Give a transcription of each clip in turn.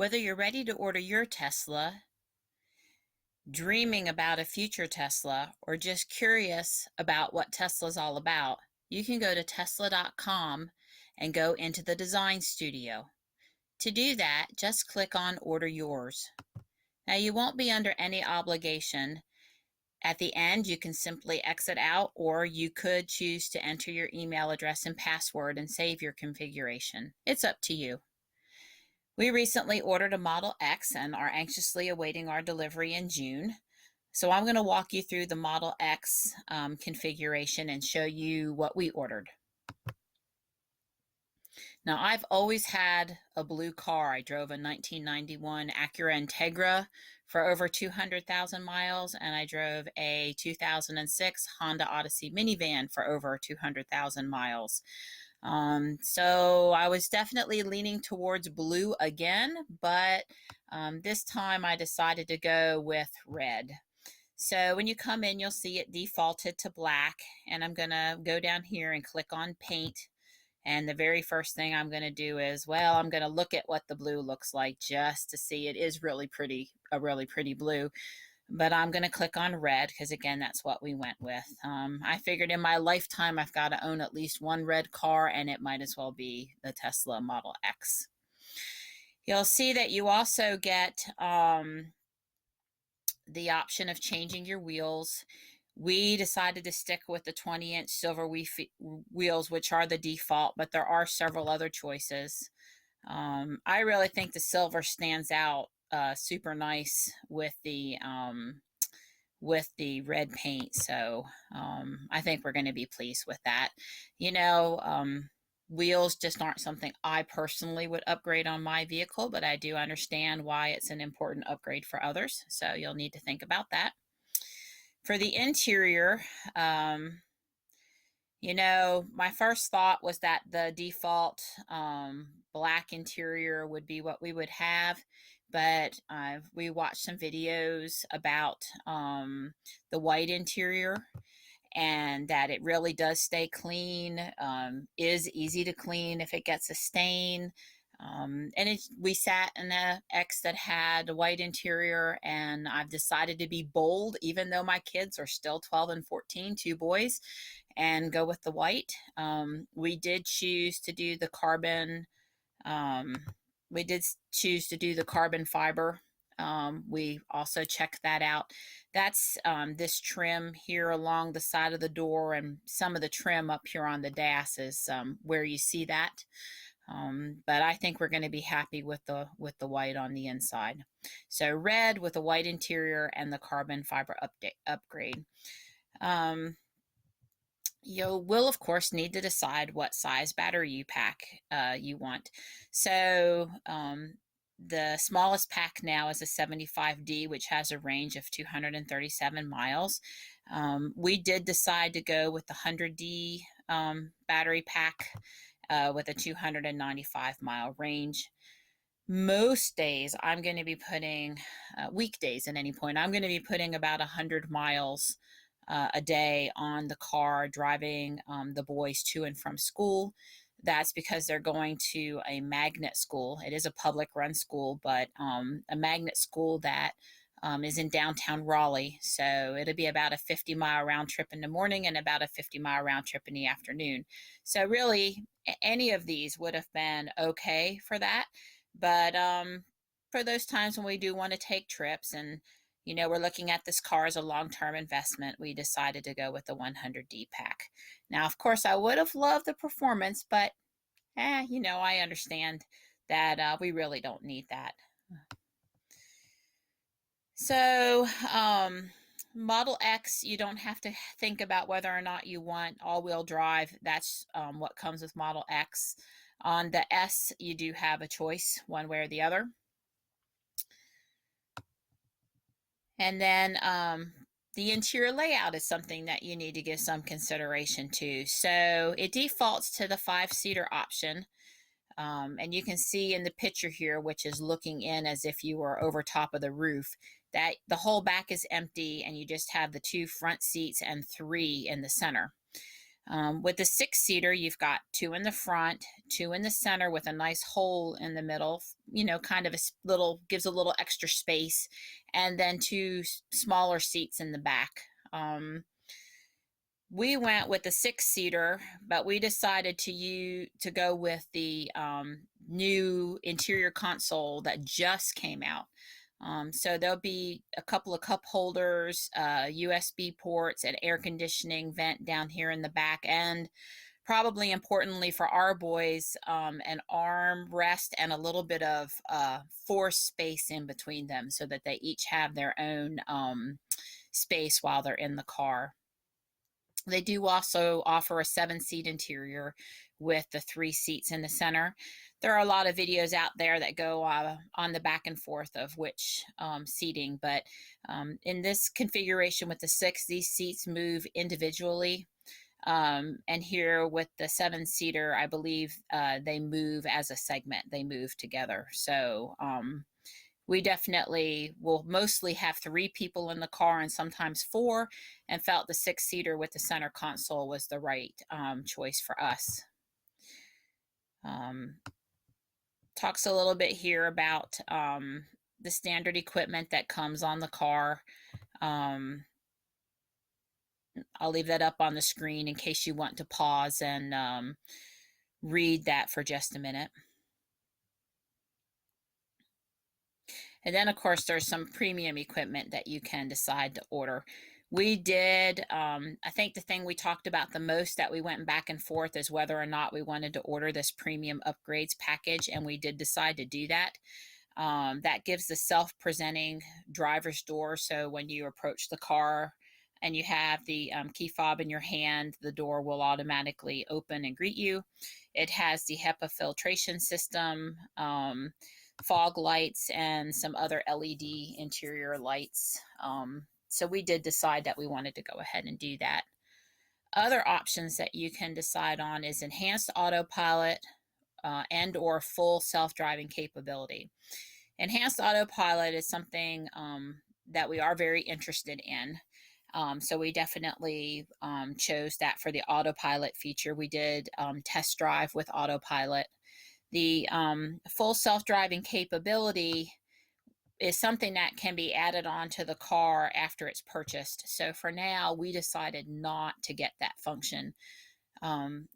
Whether you're ready to order your Tesla, dreaming about a future Tesla, or just curious about what Tesla's all about, you can go to Tesla.com and go into the design studio. To do that, just click on Order Yours. Now, you won't be under any obligation. At the end, you can simply exit out, or you could choose to enter your email address and password and save your configuration. It's up to you. We recently ordered a Model X and are anxiously awaiting our delivery in June. So I'm going to walk you through the Model X configuration and show you what we ordered. Now, I've always had a blue car. I drove a 1991 Acura Integra for over 200,000 miles, and I drove a 2006 Honda Odyssey minivan for over 200,000 miles. So I was definitely leaning towards blue again, but this time I decided to go with red. So when you come in, you'll see it defaulted to black, and I'm going to go down here and click on paint. And the very first thing I'm going to do is, well, I'm going to look at what the blue looks like just to see. It is really pretty, a really pretty blue. But I'm going to click on red because, again, that's what we went with. I figured in my lifetime I've got to own at least one red car, and it might as well be the Tesla Model X. You'll see that you also get the option of changing your wheels. We decided to stick with the 20-inch silver wheels, which are the default, but there are several other choices. I really think the silver stands out super nice with the red paint, so I think we're going to be pleased with that. You know, wheels just aren't something I personally would upgrade on my vehicle, but I do understand why it's an important upgrade for others, so you'll need to think about that. For the interior, you know, my first thought was that the default black interior would be what we would have, but we watched some videos about the white interior, and that it really does stay clean, is easy to clean if it gets a stain. We sat in a X that had a white interior, and I've decided to be bold, even though my kids are still 12 and 14, two boys, and go with the white. We did choose to do the carbon. We did choose to do the carbon fiber. We also checked that out. That's this trim here along the side of the door, and some of the trim up here on the dash is where you see that. But I think we're going to be happy with the white on the inside. So red with a white interior and the carbon fiber upgrade. You will, of course, need to decide what size battery pack you want. So the smallest pack now is a 75D, which has a range of 237 miles. We did decide to go with the 100D battery pack with a 295-mile range. Most days I'm going to be putting, weekdays at any point, I'm going to be putting about 100 miles a day on the car, driving the boys to and from school. That's because they're going to a magnet school. It is a public run school, but a magnet school that is in downtown Raleigh. So it'll be about a 50-mile round trip in the morning and about a 50-mile round trip in the afternoon. So really, any of these would have been okay for that. But for those times when we do want to take trips and, you know, we're looking at this car as a long-term investment, we decided to go with the 100D pack. Now, of course, I would have loved the performance, but, you know, I understand that we really don't need that. So, Model X, you don't have to think about whether or not you want all-wheel drive. That's what comes with Model X. On the S, you do have a choice, one way or the other. And then the interior layout is something that you need to give some consideration to. So it defaults to the 5-seater option. And you can see in the picture here, which is looking in as if you were over top of the roof, that the whole back is empty and you just have the 2 front seats and 3 in the center. With the six-seater, you've got two in the front, two in the center with a nice hole in the middle, kind of a little, gives a little extra space, and then two smaller seats in the back. We went with the six-seater, but we decided to go with the new interior console that just came out. So there'll be a couple of cup holders, USB ports, and air conditioning vent down here in the back, and probably importantly for our boys, an arm rest and a little bit of force space in between them so that they each have their own space while they're in the car. They do also offer a 7-seat interior with the 3 seats in the center. There are a lot of videos out there that go on the back and forth of which seating, but in this configuration with the 6, these seats move individually. And here with the 7-seater, I believe they move as a segment. They move together. So we definitely will mostly have 3 people in the car and sometimes 4, and felt the 6-seater with the center console was the right choice for us. Talks a little bit here about the standard equipment that comes on the car. I'll leave that up on the screen in case you want to pause and read that for just a minute. And then, of course, there's some premium equipment that you can decide to order. We did, I think the thing we talked about the most that we went back and forth is whether or not we wanted to order this premium upgrades package, and we did decide to do that. That gives the self-presenting driver's door, so when you approach the car and you have the key fob in your hand, the door will automatically open and greet you. It has the HEPA filtration system, fog lights, and some other LED interior lights. So we did decide that we wanted to go ahead and do that. Other options that you can decide on is enhanced autopilot and or full self-driving capability. Enhanced autopilot is something that we are very interested in. So we definitely chose that for the autopilot feature. We did test drive with autopilot. The full self-driving capability is something that can be added on to the car after it's purchased. So for now, we decided not to get that function.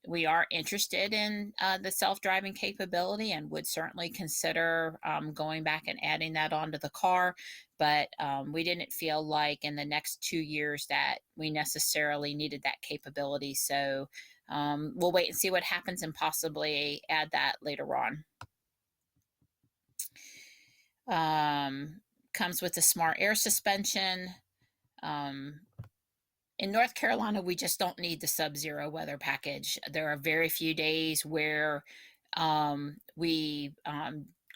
We are interested in the self-driving capability and would certainly consider going back and adding that onto the car, but we didn't feel like in the next 2 years that we necessarily needed that capability. So we'll wait and see what happens and possibly add that later on. Comes with a smart air suspension. In North Carolina, we just don't need the sub-zero weather package. There are very few days where we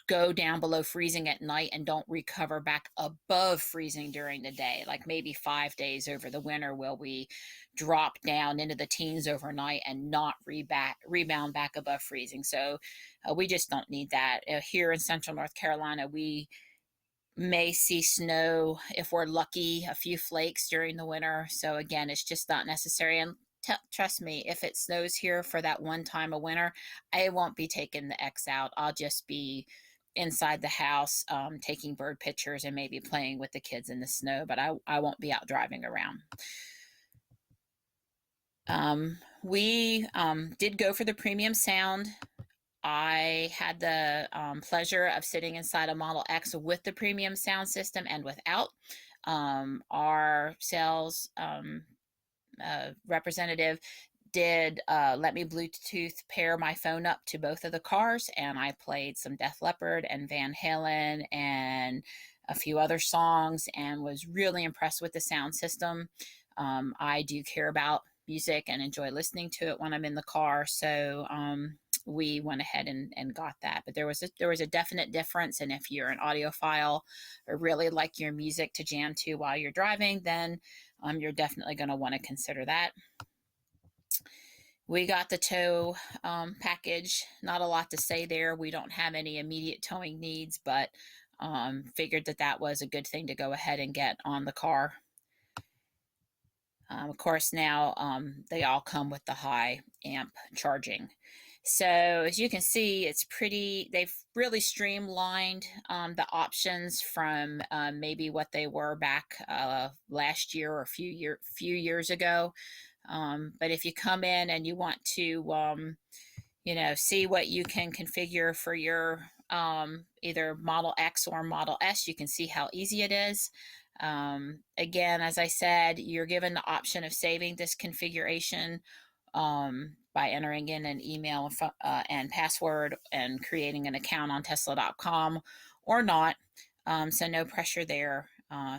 go down below freezing at night and don't recover back above freezing during the day. Like maybe 5 days over the winter will we drop down into the teens overnight and not rebound back above freezing. So we just don't need that. Here in central North Carolina, we may see snow if we're lucky, a few flakes during the winter. So again, it's just not necessary. And trust me, if it snows here for that one time of winter, I won't be taking the X out. I'll just be inside the house taking bird pictures and maybe playing with the kids in the snow, but I won't be out driving around. We did go for the premium sound. I had the pleasure of sitting inside a Model X with the premium sound system and without. Our sales representative did let me Bluetooth pair my phone up to both of the cars, and I played some Def Leppard and Van Halen and a few other songs and was really impressed with the sound system. I do care about music and enjoy listening to it when I'm in the car, so we went ahead and got that. But there was a definite difference, and if you're an audiophile or really like your music to jam to while you're driving, then you're definitely going to want to consider that. We got the tow package. Not a lot to say there. We don't have any immediate towing needs, but figured that was a good thing to go ahead and get on the car. Of course, now they all come with the high amp charging. So as you can see, it's pretty, they've really streamlined the options from maybe what they were back last year or few years ago. But if you come in and you want to, see what you can configure for your either Model X or Model S, you can see how easy it is. Again, as I said, you're given the option of saving this configuration by entering in an email and password and creating an account on Tesla.com or not. So no pressure there.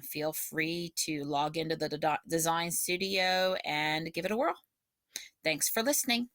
Feel free to log into the design studio and give it a whirl. Thanks for listening.